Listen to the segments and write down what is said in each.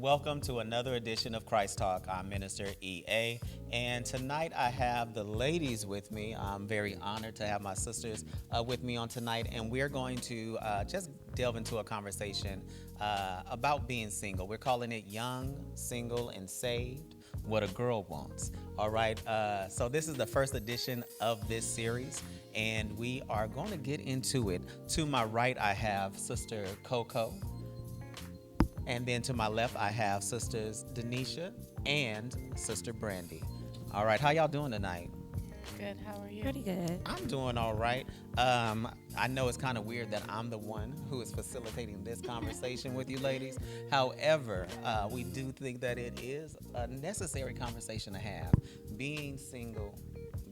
Welcome to another edition of CHRISTalk. I'm Minister EA, and tonight I have the ladies with me. I'm very honored to have my sisters with me on tonight, and we're going to just delve into a conversation about being single. We're calling it Young, Single, and Saved, What a Girl Wants. All right, so this is the first edition of this series, and we are going to get into it. To my right, I have Sister Coco. And then to my left, I have Sisters Denisha and Sister Brandy. All right, how y'all doing tonight? Good, how are you? Pretty good. I'm doing all right. I know it's kind of weird that I'm the one who is facilitating this conversation with you ladies. However, we do think that it is a necessary conversation to have. Being single,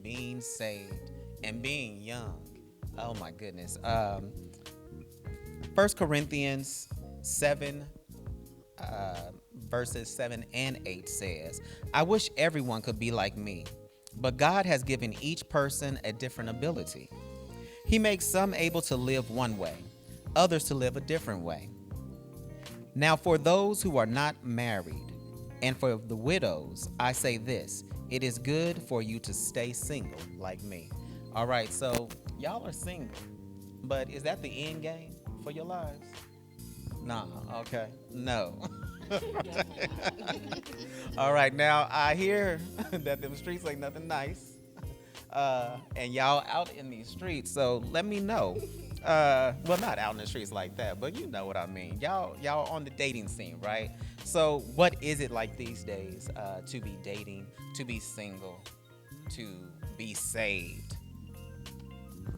being saved, and being young. Oh my goodness. 1 Corinthians 7 verses 7 and 8 says, I wish everyone could be like me, but God has given each person a different ability. He makes some able to live one way, others to live a different way. Now for those who are not married, and for the widows, I say this, it is good for you to stay single like me. All right, so y'all are single, but is that the end game for your lives? Nah, okay, no. All right, now I hear that them streets ain't nothing nice, and y'all out in these streets, so let me know. Well, not out in the streets like that, but you know what I mean. Y'all on the dating scene, right? So what is it like these days to be dating, to be single, to be saved?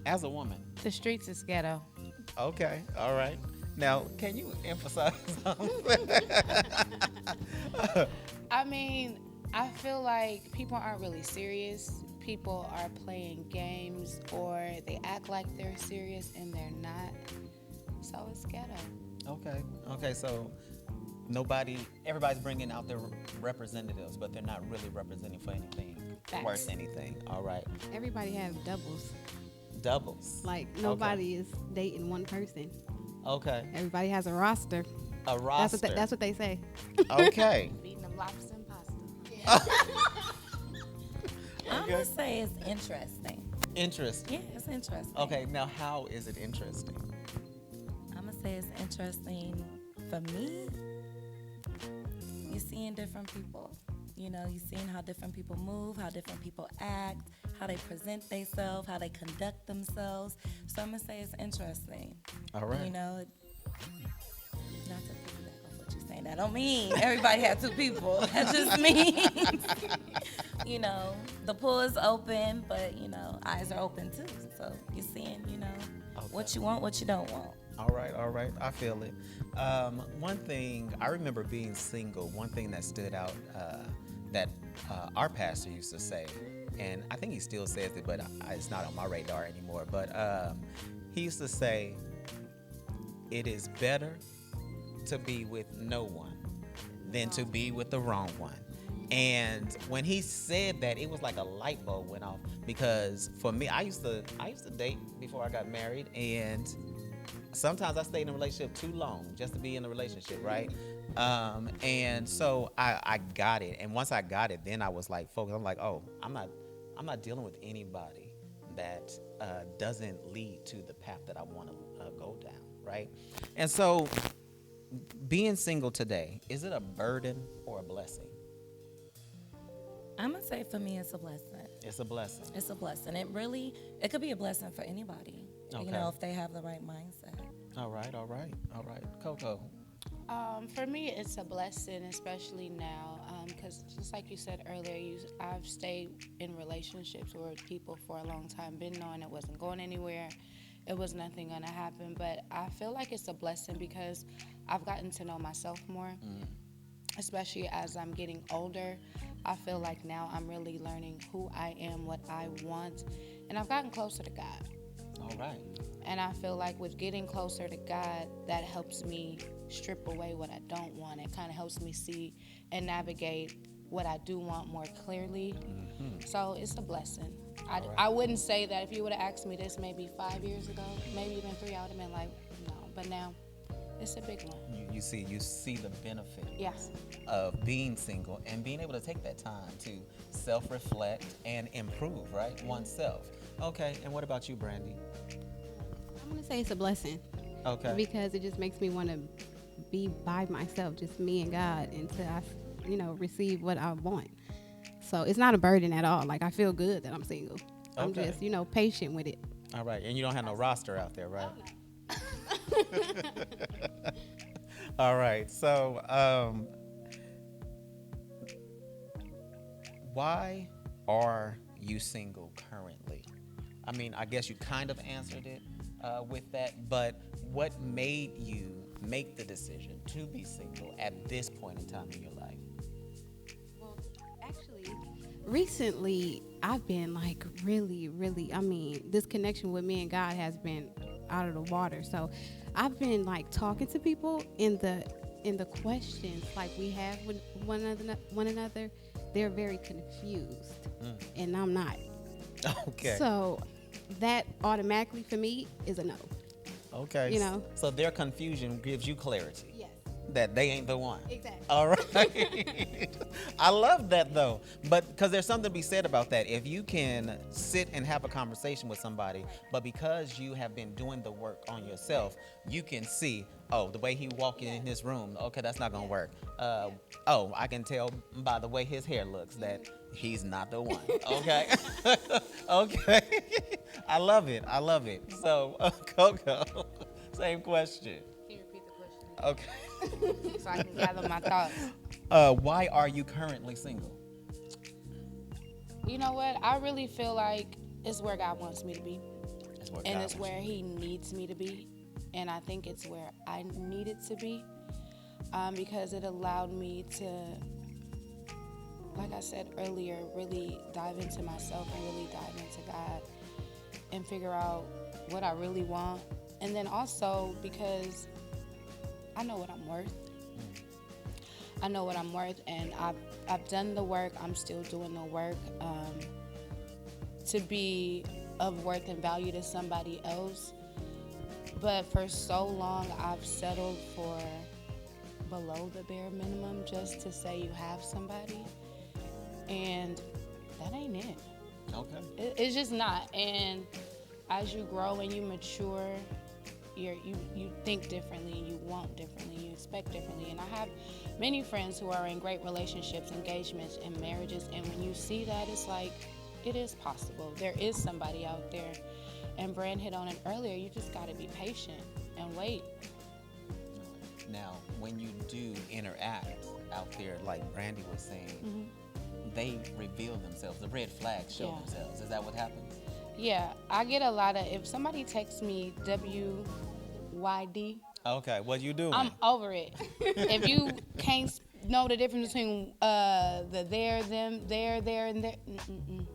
As a woman. The streets is ghetto. Okay, all right. Now, can you emphasize something? I mean, I feel like people aren't really serious. People are playing games or they act like they're serious and they're not. So it's ghetto. Okay, so everybody's bringing out their representatives, but they're not really representing for anything. Facts. Worth anything. All right. Everybody have doubles. Doubles. Like nobody is dating one person. Okay. Everybody has a roster. A roster. That's what they say. Okay. Beating them lobster and pasta. I'm gonna say it's interesting. Interesting. Yeah, it's interesting. Okay, now how is it interesting? I'm gonna say it's interesting for me. You're seeing different people. You know, you're seeing how different people move, how different people act, how they present themselves, how they conduct themselves. So I'm gonna say it's interesting. All right. You know, not to piggyback off what you're saying. That don't mean everybody had two people. That just means, you know, the pool is open, but, you know, eyes are open too. So you're seeing, you know, what you want, what you don't want. All right. I feel it. One thing, I remember being single, one thing that stood out that our pastor used to say, and I think he still says it, but it's not on my radar anymore, but he used to say, it is better to be with no one than to be with the wrong one. And when he said that, it was like a light bulb went off, because for me, I used to date before I got married, and sometimes I stayed in a relationship too long just to be in a relationship, right? And so I got it, and once I got it, then I was like focused. I'm like, oh, I'm not dealing with anybody that doesn't lead to the path that I want to go down, right? And so, being single today, is it a burden or a blessing? I'm gonna say for me, it's a blessing. It's a blessing. It's a blessing. It could be a blessing for anybody. Okay. You know, if they have the right mindset. All right. Coco. For me, it's a blessing, especially now, because just like you said earlier, I've stayed in relationships with people for a long time, been knowing it wasn't going anywhere, it was nothing gonna happen, but I feel like it's a blessing because I've gotten to know myself more, especially as I'm getting older. I feel like now I'm really learning who I am, what I want, and I've gotten closer to God. All right. And I feel like with getting closer to God, that helps me strip away what I don't want. It kind of helps me see and navigate what I do want more clearly. So it's a blessing. I wouldn't say that if you would have asked me this maybe 5 years ago, maybe even 3, I would have been like, no. But now, It's a big one. You see the benefits Yeah. of being single and being able to take that time to self-reflect and improve, right? Oneself. Okay, and what about you, Brandy? I'm going to say it's a blessing. Okay. Because it just makes me want to be by myself, just me and God, until I, receive what I want. So it's not a burden at all. Like, I feel good that I'm single. I'm Okay. just, patient with it. All right, and you don't have no roster out there, right? All right, so why are you single currently? I mean, I guess you kind of answered it with that, but what made you make the decision to be single at this point in time in your life? Well, actually, recently I've been like really, this connection with me and God has been out of the water. So I've been like talking to people in the questions like we have with one another. They're very confused, and I'm not. Okay. So that automatically for me is a no. Okay. So their confusion gives you clarity. Yes. That they ain't the one. Exactly. All right. I love that though, but because there's something to be said about that. If you can sit and have a conversation with somebody, but because you have been doing the work on yourself, you can see, oh, the way he walking in this room, okay, that's not gonna work. Oh, I can tell by the way his hair looks that he's not the one. Okay. Okay. I love it. So, Coco, same question. Can you repeat the question? Okay. So I can gather my thoughts. Why are you currently single? You know what? I really feel like it's where God wants me to be. And it's where he needs me to be. And I think it's where I needed to be. Because it allowed me to, like I said earlier, really dive into myself and really dive into God and figure out what I really want. And then also because I know what I'm worth. I know what I'm worth, and I've done the work. I'm still doing the work to be of worth and value to somebody else. But for so long, I've settled for below the bare minimum just to say you have somebody, and that ain't it. Okay. It's just not. And as you grow and you mature, you think differently, you want differently, you expect differently. And I have many friends who are in great relationships, engagements, and marriages, and when you see that, it's like, it is possible. There is somebody out there. And Brand hit on it earlier, you just got to be patient and wait. Now, when you do interact out there, like Brandy was saying, they reveal themselves. The red flags show themselves. Is that what happens? Yeah, I get a lot of, if somebody texts me WYD, Okay, what you doing? I'm over it. If you can't know the difference between the there, them, there, and there,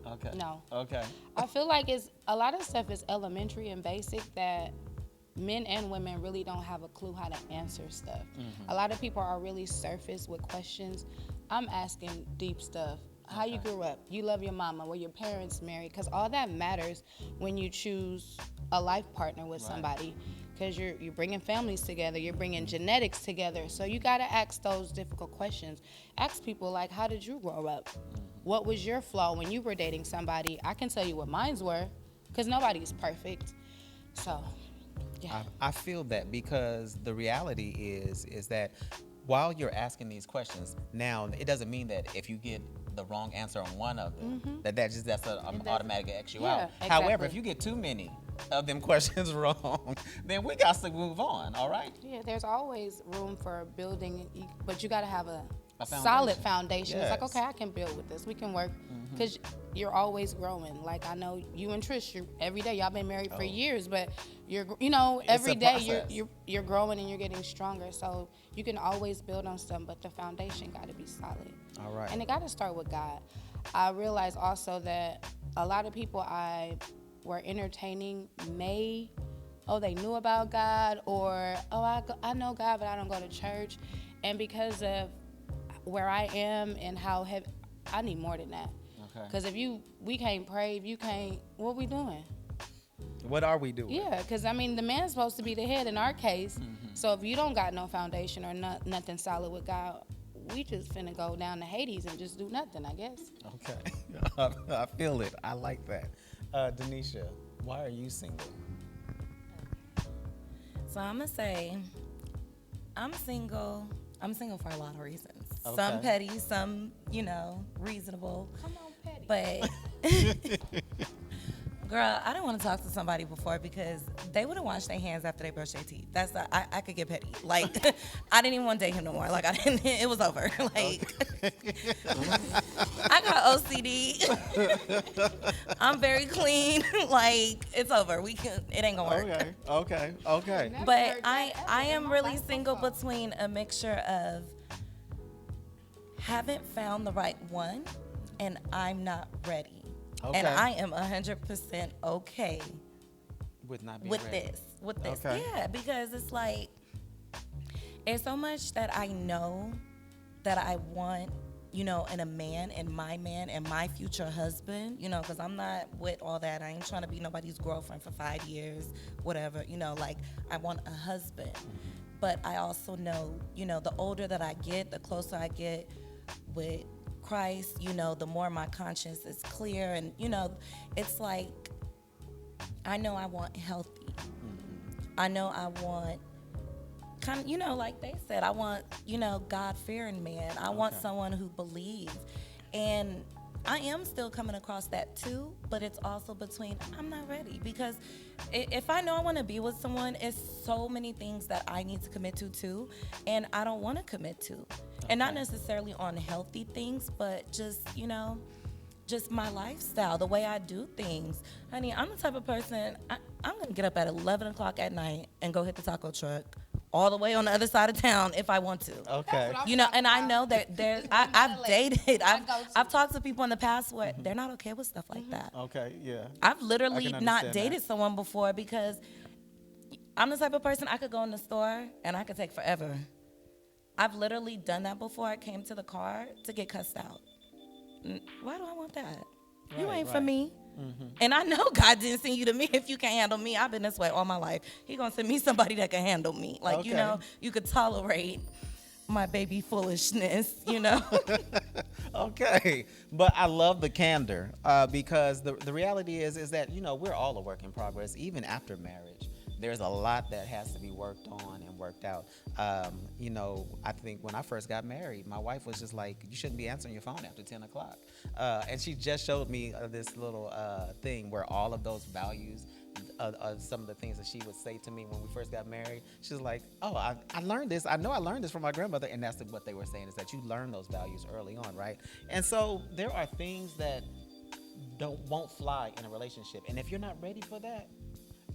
Okay. no. Okay. I feel like a lot of stuff is elementary and basic that men and women really don't have a clue how to answer stuff. A lot of people are really surface with questions. I'm asking deep stuff. How you grew up, you love your mama, were your parents married? Because all that matters when you choose a life partner with somebody. Because you're bringing families together, you're bringing genetics together. So you got to ask those difficult questions. Ask people like, how did you grow up? What was your flaw when you were dating somebody? I can tell you what mines were, because nobody's perfect. So, yeah. I feel that because the reality is that while you're asking these questions, now it doesn't mean that if you get the wrong answer on one of them, that's an automatic X you out. exactly. However, if you get too many of them questions wrong, then we got to move on, all right? Yeah, there's always room for building, but you got to have a foundation. solid foundation. It's like, Yes. okay, I can build with this. We can work, because you're always growing. Like, I know you and Trish, every day, y'all been married for years, but every day process. you're growing and you're getting stronger. So you can always build on something, but the foundation got to be solid. All right. And it got to start with God. I realized also that a lot of people I were entertaining they knew about God, or, I know God, but I don't go to church. And because of where I am and how heavy, I need more than that. Okay. Because if we can't pray, if you can't, what we doing? What are we doing? Yeah, because I mean, the man's supposed to be the head in our case. So if you don't got no foundation or nothing solid with God, we just finna go down to Hades and just do nothing, I guess. Okay. I feel it. I like that. Denisha, why are you single? So I'm gonna say, I'm single. I'm single for a lot of reasons. Okay. Some petty, some reasonable. Come on, Petty. But girl, I didn't want to talk to somebody before because they wouldn't wash their hands after they brush their teeth. I could get petty. Like I didn't even want to date him no more. Like it was over. Like I got OCD. I'm very clean. Like it's over. It ain't gonna work. Okay. But I am really single between a mixture of haven't found the right one and I'm not ready. Okay. And I am 100% okay with not being with ready. this. Okay. Yeah, because it's like, it's so much that I know that I want, in a man and my future husband, because I'm not with all that. I ain't trying to be nobody's girlfriend for 5 years, whatever, like I want a husband. But I also know, the older that I get, the closer I get with Christ, the more my conscience is clear. And, it's like, I know I want healthy. I know I want kind of, like they said, I want, God-fearing man. I want someone who believes. And I am still coming across that too, but it's also between I'm not ready, because if I know I want to be with someone, it's so many things that I need to commit to too, and I don't want to commit to. And not necessarily on healthy things, but just, just my lifestyle, the way I do things. Honey, I'm the type of person, I'm going to get up at 11 o'clock at night and go hit the taco truck all the way on the other side of town if I want to. Okay. And I know that I've dated, I've talked to people in the past where they're not okay with stuff like that. Okay, yeah. I've literally not understand dated someone before because I'm the type of person I could go in the store and I could take forever. I've literally done that before. I came to the car to get cussed out. Why do I want that? You ain't for me. And I know God didn't send you to me if you can't handle me. I've been this way all my life. He gonna send me somebody that can handle me. Like, you could tolerate my baby foolishness, Okay. But I love the candor because the reality is that, we're all a work in progress, even after marriage. There's a lot that has to be worked on and worked out. I think when I first got married, my wife was just like, you shouldn't be answering your phone after 10 o'clock. And she just showed me this little thing where all of those values, some of the things that she would say to me when we first got married, she's like, oh, I learned this. I know I learned this from my grandmother. And that's what they were saying, is that you learn those values early on, right? And so there are things that won't fly in a relationship. And if you're not ready for that,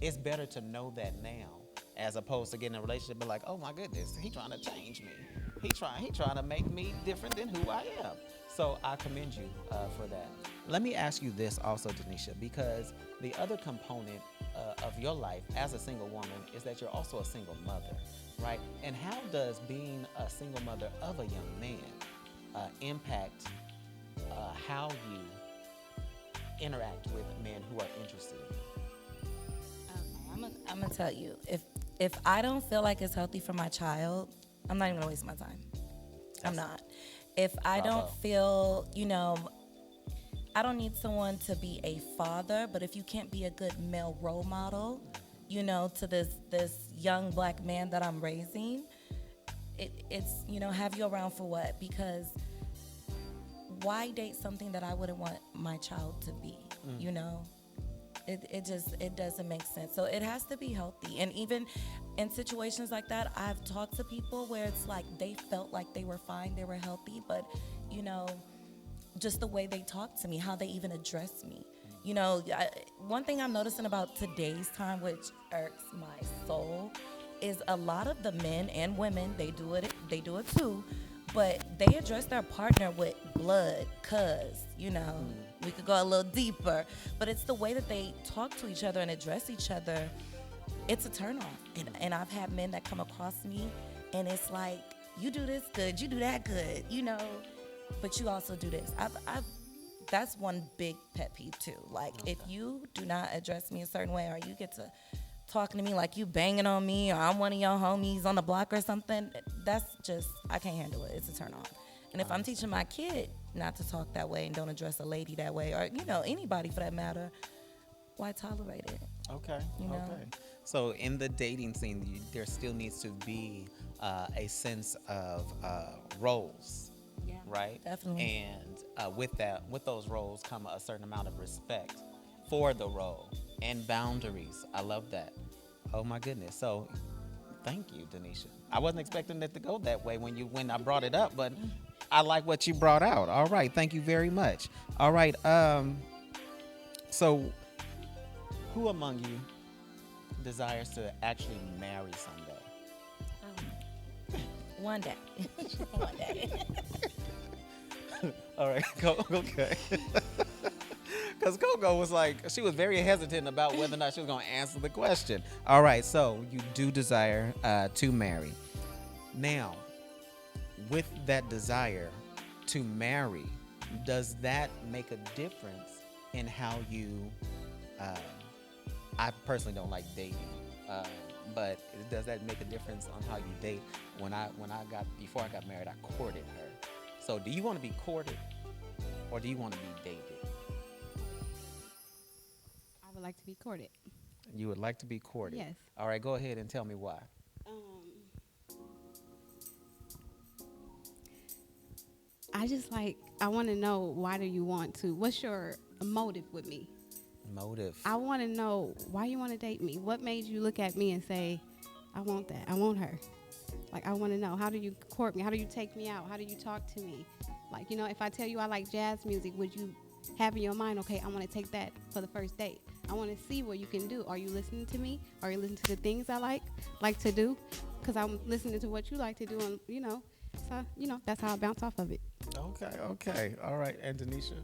it's better to know that now, as opposed to getting in a relationship and like, oh my goodness, he trying to change me. He trying to make me different than who I am. So I commend you for that. Let me ask you this also, Denisha, because the other component of your life as a single woman is that you're also a single mother, right? And how does being a single mother of a young man impact how you interact with men who are interested in you? I'm gonna tell you, if I don't feel like it's healthy for my child, I'm not even gonna waste my time. I'm not. If I don't feel, I don't need someone to be a father, but if you can't be a good male role model, to this young black man that I'm raising, it's have you around for what? Because why date something that I wouldn't want my child to be? It doesn't make sense. So it has to be healthy. And even in situations like that, I've talked to people where it's like they felt like they were fine, they were healthy, but just the way they talk to me, how they even address me. One thing I'm noticing about today's time, which irks my soul, is a lot of the men and women, they do it too, but they address their partner with blood, cuz, we could go a little deeper, but it's the way that they talk to each other and address each other. It's a turnoff. And I've had men that come across me and it's like, you do this good, you do that good, but you also do this. I've that's one big pet peeve too. Like, if you do not address me a certain way, or you get to talking to me like you banging on me, or I'm one of your homies on the block or something, that's just, I can't handle it. It's a turn on. And if I'm teaching my kid not to talk that way and don't address a lady that way, or, you know, anybody for that matter, why tolerate it? Okay. You know? Okay. So in the dating scene, there still needs to be a sense of roles, Yeah, right? definitely. And with those roles come a certain amount of respect for the role and boundaries. I love that. Oh my goodness. So thank you, Denisha. I wasn't expecting it to go that way when I brought it up, but I like what you brought out. All right. Thank you very much. All right. So who among you desires to actually marry someday? One day. One day. All right, okay. Because Coco was like, she was very hesitant about whether or not she was going to answer the question. All right, so you do desire to marry. Now, with that desire to marry, does that make a difference in how you, I personally don't like dating, but does that make a difference on how you date? Before I got married, I courted her. So do you want to be courted or do you want to be dated? I would like to be courted. You would like to be courted? Yes. All right, go ahead and tell me why. I want to know, why do you want to? What's your motive with me? Motive. I want to know why you want to date me. What made you look at me and say, I want that. I want her. Like, I want to know, how do you court me? How do you take me out? How do you talk to me? Like, you know, if I tell you I like jazz music, would you have in your mind, okay, I want to take that for the first date? I want to see what you can do. Are you listening to me? Are you listening to the things I like to do? Because I'm listening to what you like to do, and, you know, so, you know, that's how I bounce off of it. Okay. All right, and Denisha?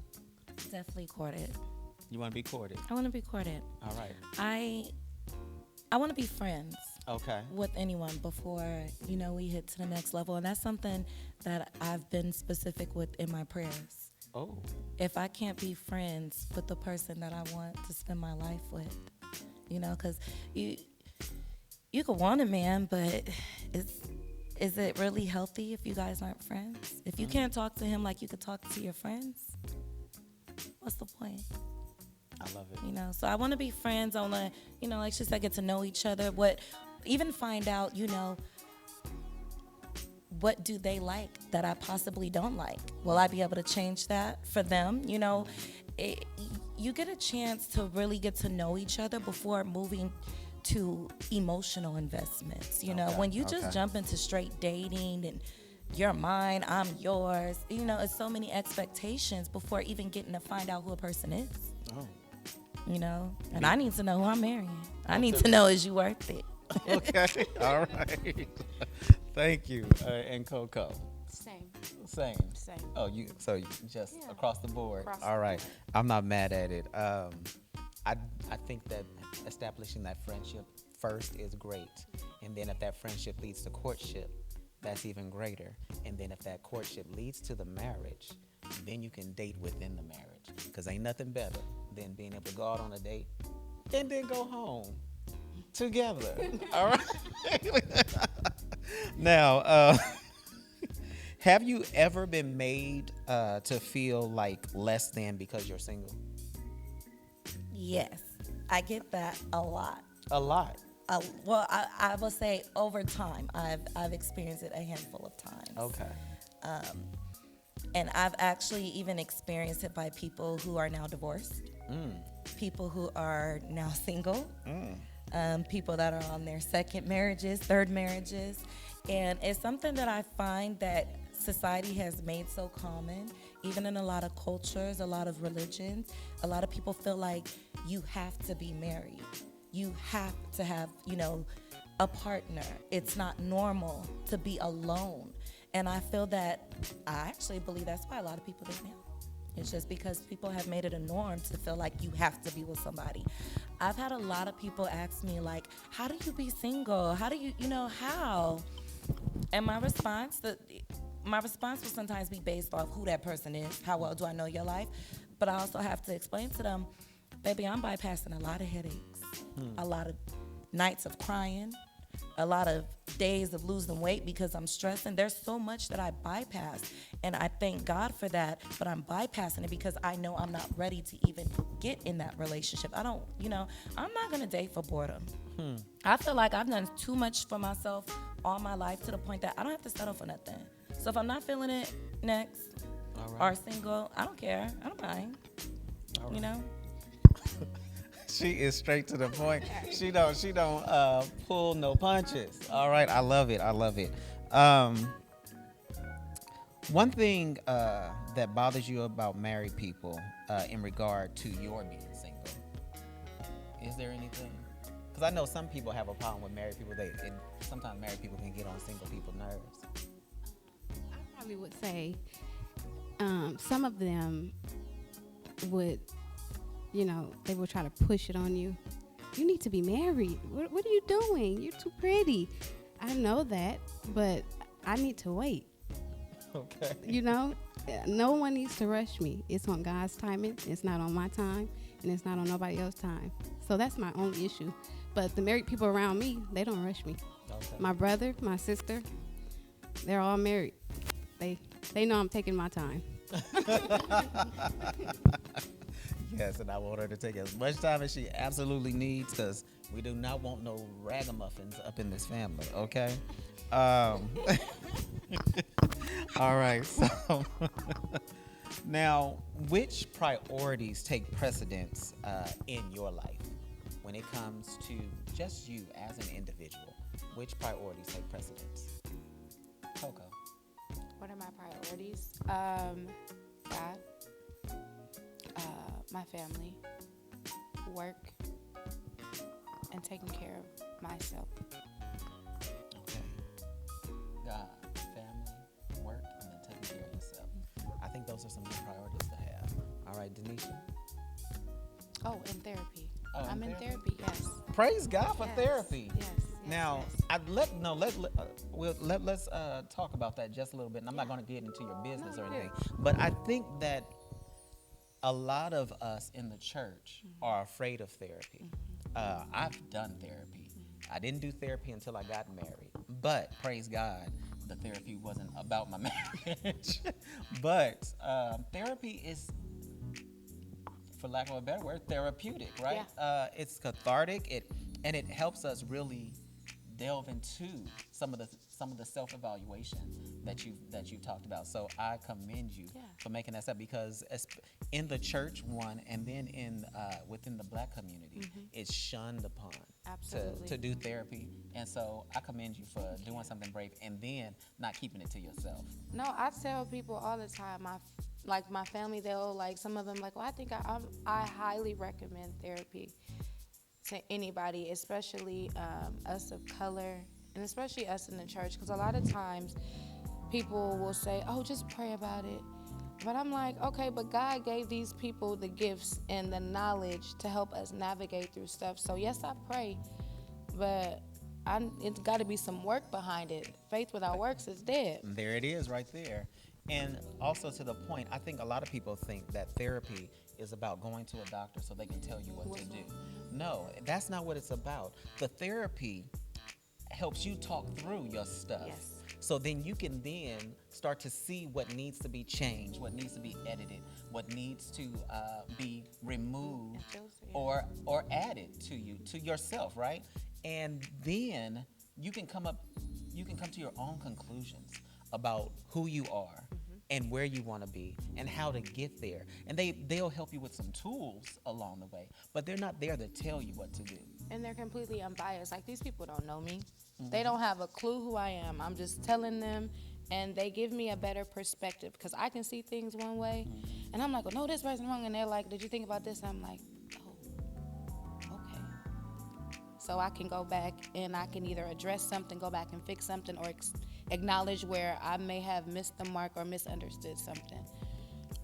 Definitely courted. You want to be courted? I want to be courted. All right. I want to be friends. Okay. With anyone before, you know, we hit to the next level. And that's something that I've been specific with in my prayers. Oh. If I can't be friends with the person that I want to spend my life with, you know, because you could want a man, but is it really healthy if you guys aren't friends? If you can't talk to him like you could talk to your friends, what's the point? I love it. You know, so I want to be friends. I want to, you know, like she said, get to know each other. Even find out, you know, what do they like that I possibly don't like? Will I be able to change that for them? You know, you get a chance to really get to know each other before moving to emotional investments. You know, when you just jump into straight dating and you're mine, I'm yours, you know, it's so many expectations before even getting to find out who a person is. Oh. You know, and I need to know who I'm marrying. I need to know, is you worth it? Okay. All right. Thank you. And Coco? Same. Oh, you just across the board. Across All the right. board. I'm not mad at it. I think that establishing that friendship first is great. And then if that friendship leads to courtship, that's even greater. And then if that courtship leads to the marriage, then you can date within the marriage. Because ain't nothing better than being able to go out on a date and then go home together. All right. Now, have you ever been made to feel like less than because you're single? Yes, I get that a lot. A lot. Well, I will say over time, I've experienced it a handful of times. Okay. And I've actually even experienced it by people who are now divorced, people who are now single, people that are on their second marriages, third marriages. And it's something that I find that society has made so common, even in a lot of cultures, a lot of religions. A lot of people feel like you have to be married. You have to have, you know, a partner. It's not normal to be alone. And I feel that, I actually believe that's why a lot of people date now. It's just because people have made it a norm to feel like you have to be with somebody. I've had a lot of people ask me, like, how do you be single? How do you, you know, how? And my response will sometimes be based off who that person is. How well do I know your life? But I also have to explain to them, baby, I'm bypassing a lot of headaches, a lot of nights of crying, a lot of days of losing weight because I'm stressing. There's so much that I bypass, and I thank God for that, but I'm bypassing it because I know I'm not ready to even get in that relationship. I don't, I'm not going to date for boredom. I feel like I've done too much for myself all my life to the point that I don't have to settle for nothing. So if I'm not feeling it next or single, I don't care. I don't mind. She is straight to the point. She don't pull no punches. All right, I love it. One thing that bothers you about married people in regard to your being single, is there anything? Because I know some people have a problem with married people. And sometimes married people can get on single people's nerves. I probably would say some of them would, they will try to push it on you. You need to be married. What are you doing? You're too pretty. I know that, but I need to wait. Okay. No one needs to rush me. It's on God's timing. It's not on my time, and it's not on nobody else's time. So that's my only issue. But the married people around me, they don't rush me. Okay. My brother, my sister, they're all married. They know I'm taking my time. Yes, and I want her to take as much time as she absolutely needs, because we do not want no ragamuffins up in this family, okay? All right, so now, which priorities take precedence in your life when it comes to just you as an individual? Which priorities take precedence? Coco. What are my priorities? God, my family, work, and taking care of myself. Okay. God, family, work, and then taking care of yourself. I think those are some good priorities to have. All right, Denisha. Oh, and therapy. Oh, I'm in therapy. Yes. Praise God for Yes. therapy. Yes. Now, yes. let's talk about that just a little bit. And I'm not going to get into your business or anything, but I think that a lot of us in the church are afraid of therapy. I've done therapy. I didn't do therapy until I got married, but praise God, the therapy wasn't about my marriage. But therapy is, for lack of a better word, therapeutic, right? Yeah. It's cathartic. And it helps us really delve into some of the self-evaluation that you've talked about. So I commend you for making that step, because in the church, and then within the Black community, it's shunned upon to do therapy. And so I commend you for doing something brave and then not keeping it to yourself. No, I tell people all the time. My family, they'll some of them well, I think I highly recommend therapy to anybody, especially us of color, and especially us in the church, because a lot of times people will say, oh, just pray about it. But I'm like, okay, but God gave these people the gifts and the knowledge to help us navigate through stuff. So yes, I pray, but it's got to be some work behind it. Faith without works is dead. There it is right there. And also to the point, I think a lot of people think that therapy is about going to a doctor so they can tell you what to do. No, that's not what it's about. The therapy helps you talk through your stuff. Yes. So then you can then start to see what needs to be changed, what needs to be edited, what needs to be removed or added to yourself, right? And then you can come to your own conclusions about who you are and where you want to be and how to get there. And they'll help you with some tools along the way, but they're not there to tell you what to do. And they're completely unbiased. These people don't know me. They don't have a clue who I am. I'm just telling them, and they give me a better perspective, because I can see things one way, and I'm like, oh, no, this person's wrong. And they're like, did you think about this? And I'm like, oh, okay. So I can go back and I can either address something, go back and fix something, or acknowledge where I may have missed the mark or misunderstood something.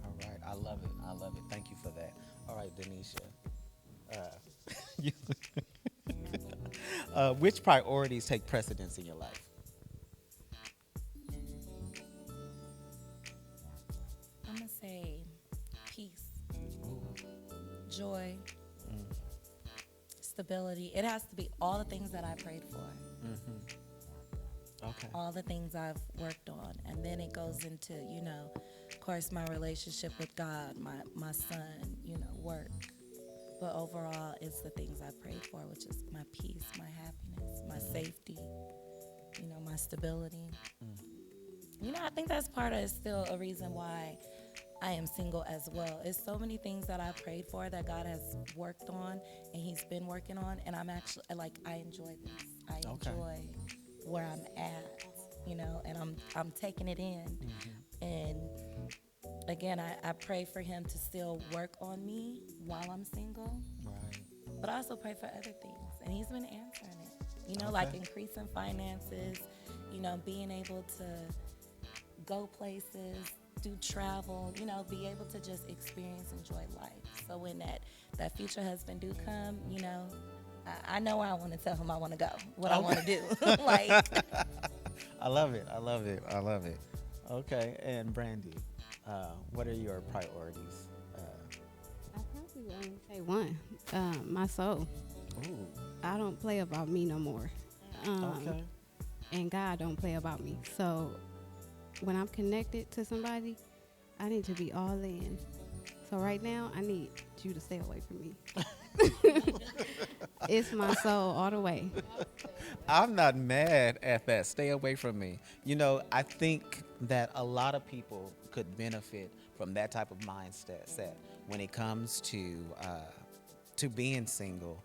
All right. I love it. Thank you for that. All right, Denisha. Which priorities take precedence in your life? I'm going to say peace. stability. It has to be all the things that I prayed for. Okay. All the things I've worked on. And then it goes into, of course, my relationship with God, my son, work. But overall, it's the things I prayed for, which is my peace, my happiness, my safety, my stability. I think that's still a reason why I am single as well. It's so many things that I prayed for that God has worked on and he's been working on. And I'm actually, I enjoy this. I enjoy where I'm at, and I'm taking it in. And again, I pray for him to still work on me while I'm single. Right. But I also pray for other things. And he's been answering it. Like increasing finances, being able to go places, do travel, be able to just experience, enjoy life. So when that future husband do come, I know where I want to tell him I want to go, what I want to do. I love it. Okay, and Brandy, what are your priorities? I probably would only say one, my soul. Ooh. I don't play about me no more. Okay. And God don't play about me. So when I'm connected to somebody, I need to be all in. So right now, I need you to stay away from me. It's my soul all the way. I'm not mad at that. Stay away from me. I think that a lot of people could benefit from that type of mindset when it comes to being single.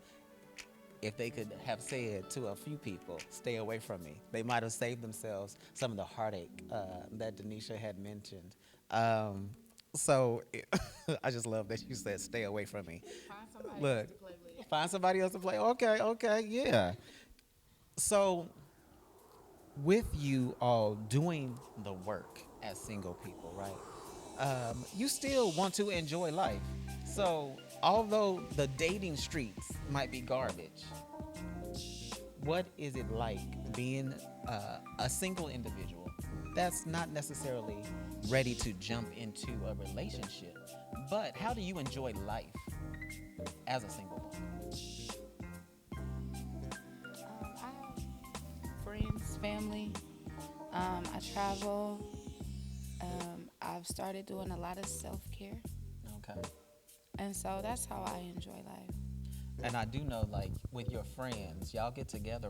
If they could have said to a few people, stay away from me, they might have saved themselves some of the heartache that Denisha had mentioned. So I just love that you said, stay away from me. Find somebody else to play. Okay, yeah. So with you all doing the work as single people, right? You still want to enjoy life. So although the dating streets might be garbage, what is it like being a single individual that's not necessarily ready to jump into a relationship, but how do you enjoy life as a single woman? I have friends, family. I travel. I've started doing a lot of self-care. Okay. And so that's how I enjoy life. And I do know, with your friends, y'all get together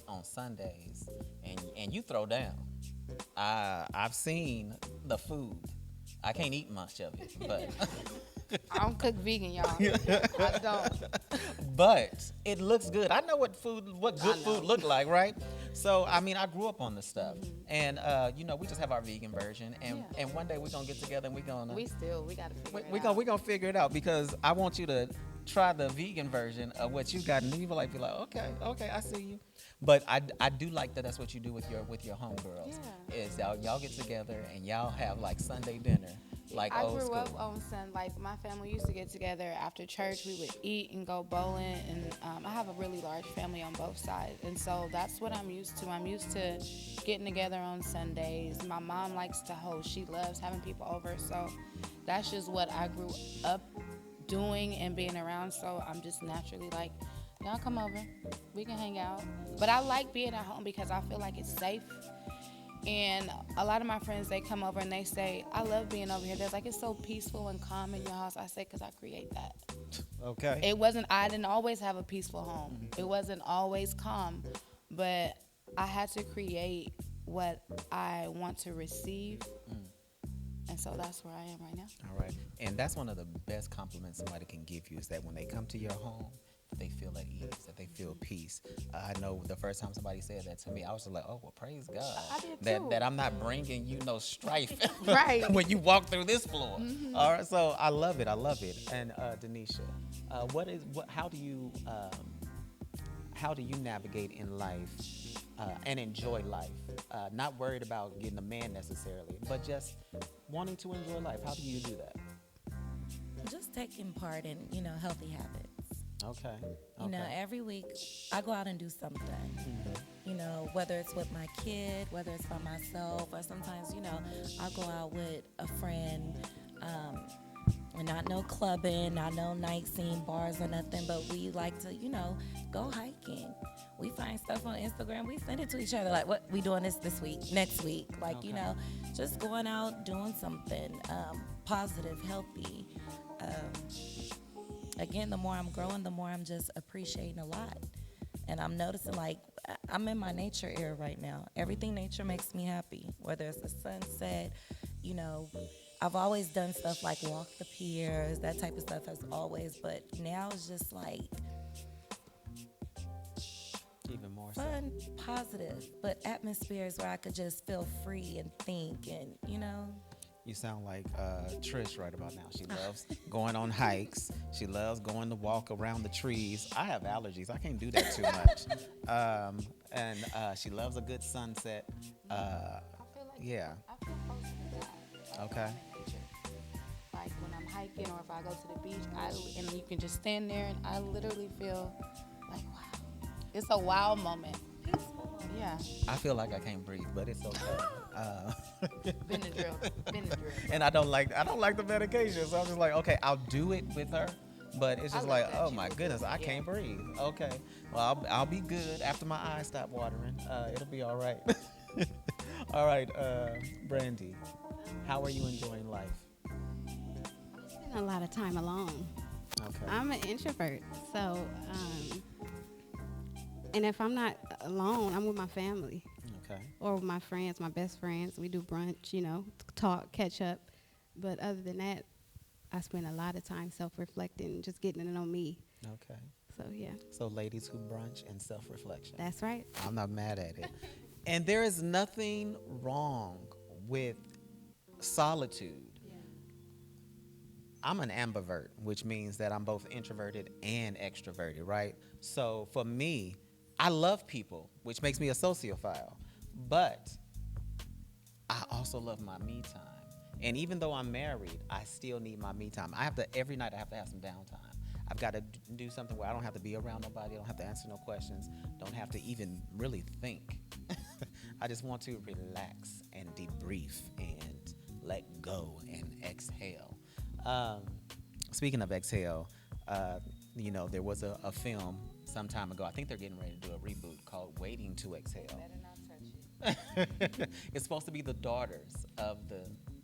on Sundays, and you throw down. I've seen the food. I can't eat much of it, but I don't cook vegan, y'all. I don't. But it looks good. I know what good food look like, right? So I grew up on this stuff, and we just have our vegan version, and one day we're gonna get together and we gotta figure it out. We're gonna figure it out, because I want you to try the vegan version of what you got, and then you be like, okay, I see you. But I do like that. That's what you do with your homegirls. Yeah. Is y'all get together and y'all have Sunday dinner. I grew up on my family used to get together after church. We would eat and go bowling, and I have a really large family on both sides, and so that's what I'm used to. I'm used to getting together on Sundays. My mom likes to host. She loves having people over, so that's just what I grew up doing and being around. So I'm just naturally y'all come over, we can hang out. But I like being at home because I feel like it's safe. And a lot of my friends, they come over and they say, I love being over here. They're like, it's so peaceful and calm in your house. I say, because I create that. Okay. I didn't always have a peaceful home. Mm-hmm. It wasn't always calm. But I had to create what I want to receive. And so that's where I am right now. All right. And that's one of the best compliments somebody can give you, is that when they come to your home, they feel at ease, that they feel peace. I know the first time somebody said that to me, I was just like, oh, well, praise God. I did too. That I'm not bringing you no strife right. when you walk through this floor. Mm-hmm. All right, so I love it. And Denisha, how do you navigate in life and enjoy life? Not worried about getting a man necessarily, but just wanting to enjoy life. How do you do that? Just taking part in, healthy habits. Okay. Every week I go out and do something. Mm-hmm. Whether it's with my kid, whether it's by myself, or sometimes, I'll go out with a friend. Not no clubbing, not no night scene bars or nothing, but we like to, go hiking. We find stuff on Instagram, we send it to each other, like, what we doing this week, next week, like, Okay. Just going out, doing something positive, healthy. Again, the more I'm growing, the more I'm just appreciating a lot. And I'm noticing, like, I'm in my nature era right now. Everything nature makes me happy, whether it's a sunset, I've always done stuff like walk the piers, that type of stuff as always, but now it's just like Even more so. fun, positive, but atmospheres where I could just feel free and think and, You sound like Trish right about now. She loves going on hikes. She loves going to walk around the trees. I have allergies. I can't do that too much. And she loves a good sunset. I feel like Yeah. I feel close to that. Okay. In nature. Like when I'm hiking or if I go to the beach, and you can just stand there and I literally feel like, wow. It's a wow moment. Yeah. I feel like I can't breathe, but it's okay. Been the drill. And I don't like the medication, so I'm just like, okay, I'll do it with her, but it's I just love like, that oh you my do goodness, it. I Yeah. can't breathe. Okay, well I'll be good after my eyes stop watering. It'll be all right. All right, Brandy, how are you enjoying life? I spend a lot of time alone. Okay. I'm an introvert, so and if I'm not alone, I'm with my family Okay. or with my friends, my best friends. We do brunch, talk, catch up. But other than that, I spend a lot of time self-reflecting, just getting to know me. Okay. So yeah, So ladies who brunch and self-reflection. that's right. I'm not mad at it. And there is nothing wrong with solitude. I'm an ambivert, which means that I'm both introverted and extroverted, right? So for me, I love people, which makes me a sociophile. But I also love my me time. And even though I'm married, I still need my me time. Every night I have to have some downtime. I've got to do something where I don't have to be around nobody. I don't have to answer no questions. Don't have to even really think. I just want to relax and debrief and let go and exhale. Speaking of exhale, there was a film some time ago. I think they're getting ready to do a reboot called Waiting to Exhale. Better not touch it. It's supposed to be the daughters of the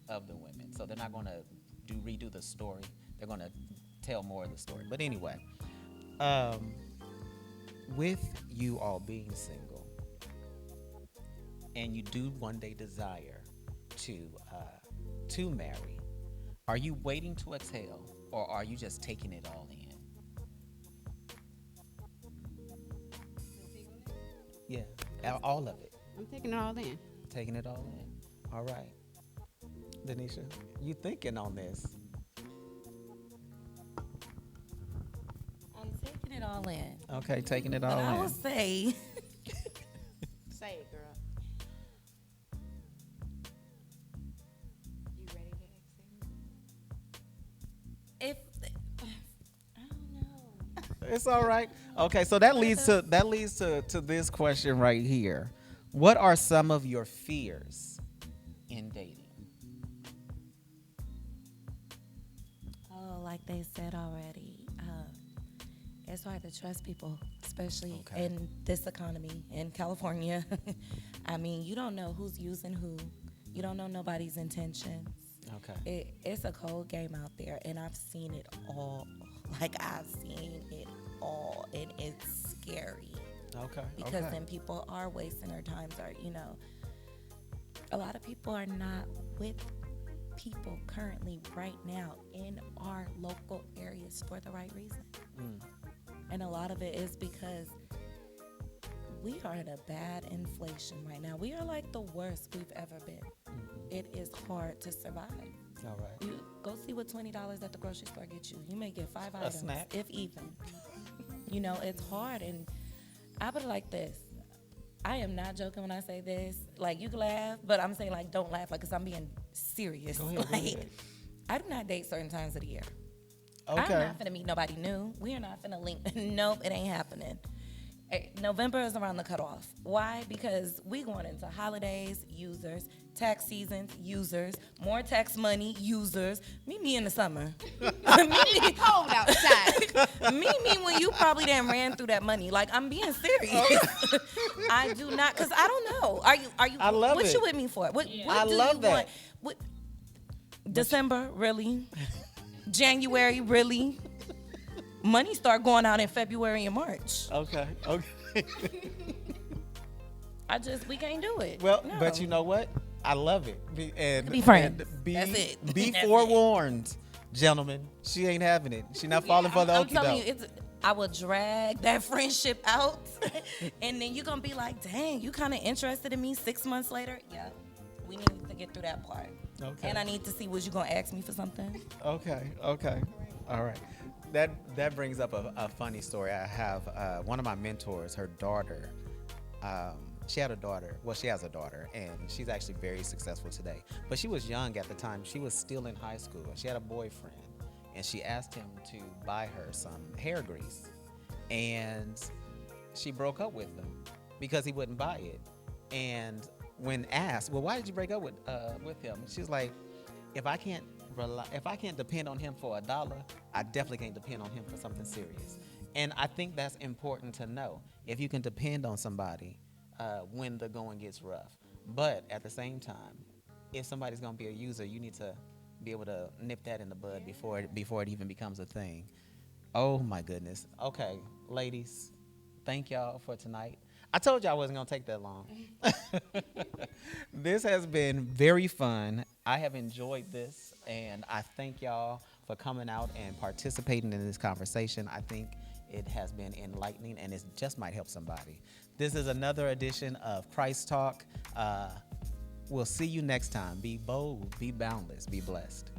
women, so they're not going to redo the story. They're going to tell more of the story. But anyway, with you all being single, and you do one day desire to marry, are you waiting to exhale, or are you just taking it all in? Yeah, all of it. I'm taking it all in. Taking it all in. All right. Denisha, you thinking on this? I'm taking it all in. Okay, taking it all But I in. will say, Say it, girl. You ready to exhale? I don't know. It's all right. Okay, so that leads to this question right here. What are some of your fears in dating? Oh, like they said already, it's hard to trust people, especially Okay. in this economy in California. I mean, you don't know who's using who. You don't know nobody's intentions. Okay. It's a cold game out there, and I've seen it all. Like, I've seen it all, and it's scary. Okay. Because then people are wasting their times, or, a lot of people are not with people currently right now in our local areas for the right reason. And a lot of it is because we are in a bad inflation right now. We are like the worst we've ever been. It is hard to survive. All right. You go see what $20 at the grocery store gets you. You may get 5 items, snack. if even. It's hard, and I put it like this. I am not joking when I say this. Like, you can laugh, but I'm saying, like, don't laugh, like, because I'm being serious. Go ahead, go ahead. I do not date certain times of the year. Okay. I'm not finna meet nobody new. We are not finna link. Nope, it ain't happening. Hey, November is around the cutoff. Why? Because we going into holidays, users, tax seasons, users, more tax money, users. Meet me in the summer. It's cold outside. Meet me when you probably done ran through that money. Like, I'm being serious. I do not, because I don't know. Are you? I love what it. you with me for? What I do love you that. want? What, December, really? January, really? Money start going out in February and March. Okay. We can't do it. Well, No. but you know what? I love it. Be friends. And be, That's it. Be That's forewarned, gentlemen. She ain't having it. She not falling for the I'm okie telling you, doke. I will drag that friendship out, and then you're gonna be like, "Dang, you kind of interested in me?" 6 months later, yeah, we need to get through that part. Okay. And I need to see, was you gonna ask me for something? Okay. All right. That brings up a funny story. I have one of my mentors, her daughter. She had a daughter. Well, she has a daughter, and she's actually very successful today. But she was young at the time. She was still in high school, and she had a boyfriend. And she asked him to buy her some hair grease. And she broke up with him because he wouldn't buy it. And when asked, well, why did you break up with him? She's like, if I can't depend on him for $1, I definitely can't depend on him for something serious. And I think that's important to know. If you can depend on somebody when the going gets rough. But at the same time, if somebody's going to be a user, you need to be able to nip that in the bud before it even becomes a thing. Oh my goodness. Okay, ladies, thank y'all for tonight. I told you I wasn't going to take that long. This has been very fun. I have enjoyed this, and I thank y'all for coming out and participating in this conversation. I think it has been enlightening, and it just might help somebody. This is another edition of CHRISTalk. We'll see you next time. Be bold, be boundless, be blessed.